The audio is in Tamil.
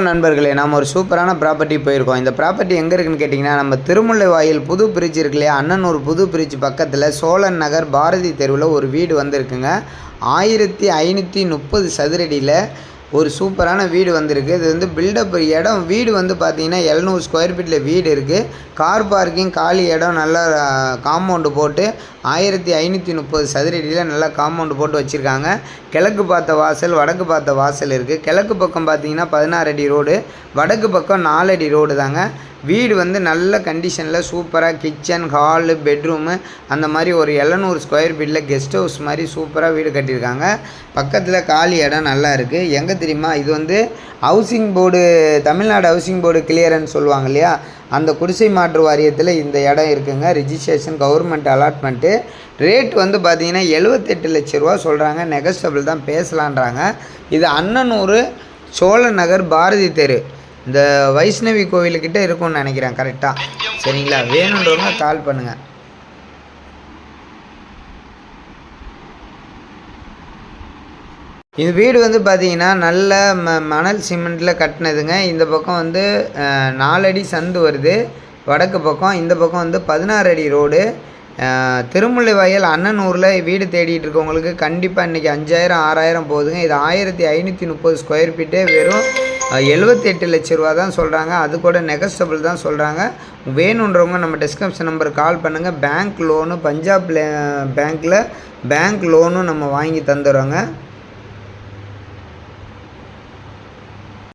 நண்பர்களே, நாம் ஒரு சூப்பரான ப்ராப்பர்ட்டி போயிருக்கோம். இந்த ப்ராப்பர்ட்டி எங்கே இருக்குன்னு கேட்டிங்கன்னா, நம்ம திருமுல்லைவாயில் புது பிரிட்ஜ் இருக்கு இல்லையா, அண்ணனூர் புது பிரிட்ஜ் பக்கத்தில் சோழன் நகர் பாரதி தெருவில் ஒரு வீடு வந்திருக்குங்க. 1530 சதுரடியில் ஒரு சூப்பரான வீடு வந்திருக்கு. இது வந்து பில்டப் இடம். வீடு வந்து பார்த்திங்கன்னா 700 ஸ்கொயர் ஃபீட்டில் வீடு இருக்குது. கார் பார்க்கிங், காலி இடம், நல்லா காம்பவுண்டு போட்டு 1530 சதுரடியில் நல்லா காம்பவுண்டு போட்டு வச்சுருக்காங்க. கிழக்கு பார்த்த வாசல், வடக்கு பார்த்த வாசல் இருக்குது. கிழக்கு பக்கம் பார்த்திங்கன்னா 16 அடி ரோடு, வடக்கு பக்கம் 4 அடி ரோடு தாங்க. வீடு வந்து நல்ல கண்டிஷனில் சூப்பராக கிச்சன், ஹாலு, பெட்ரூமு அந்த மாதிரி ஒரு 700 ஸ்கொயர் ஃபீட்டில் கெஸ்ட் ஹவுஸ் மாதிரி சூப்பராக வீடு கட்டியிருக்காங்க. பக்கத்தில் காலி இடம் நல்லா இருக்குது. எங்கே தெரியுமா, இது வந்து housing board, Tamil Nadu housing board clearance சொல்லுவாங்க இல்லையா, அந்த குடிசை மாற்று வாரியத்தில் இந்த இடம் இருக்குங்க. Registration government allotment. ரேட் வந்து பார்த்திங்கன்னா 78 லட்ச ரூபா சொல்கிறாங்க. நெகஸ்டபிள் தான், பேசலான்றாங்க. இது அண்ணனூர் சோழன் நகர் பாரதி தெரு, இந்த வைஷ்ணவி கோவிலுக்கிட்ட இருக்கும்னு நினைக்கிறேன் கரெக்டாக. சரிங்களா, வேணுன்றவங்க கால் பண்ணுங்கள். இந்த வீடு வந்து பார்த்திங்கன்னா நல்ல மணல் சிமெண்ட்டில் கட்டினதுங்க. இந்த பக்கம் வந்து 4 அடி சந்து வருது வடக்கு பக்கம். இந்த பக்கம் வந்து 16 அடி ரோடு. திருமுல்லைவாயல் அண்ணனூரில் வீடு தேடிட்டு இருக்கவங்களுக்கு கண்டிப்பாக இன்றைக்கி 5000 6000 போகுதுங்க. இது 1530 ஸ்கொயர் ஃபீட்டே வெறும் 78 லட்ச ரூபா தான் சொல்கிறாங்க. அது கூட நெகஸ்டபிள் தான் சொல்கிறாங்க. வேணுன்றவங்க நம்ம டிஸ்கிரிப்ஷன் நம்பருக்கு கால் பண்ணுங்கள். பேங்க் லோனு, பஞ்சாப் பேங்க்கில் பேங்க் லோனும் நம்ம வாங்கி தந்துடுறோங்க.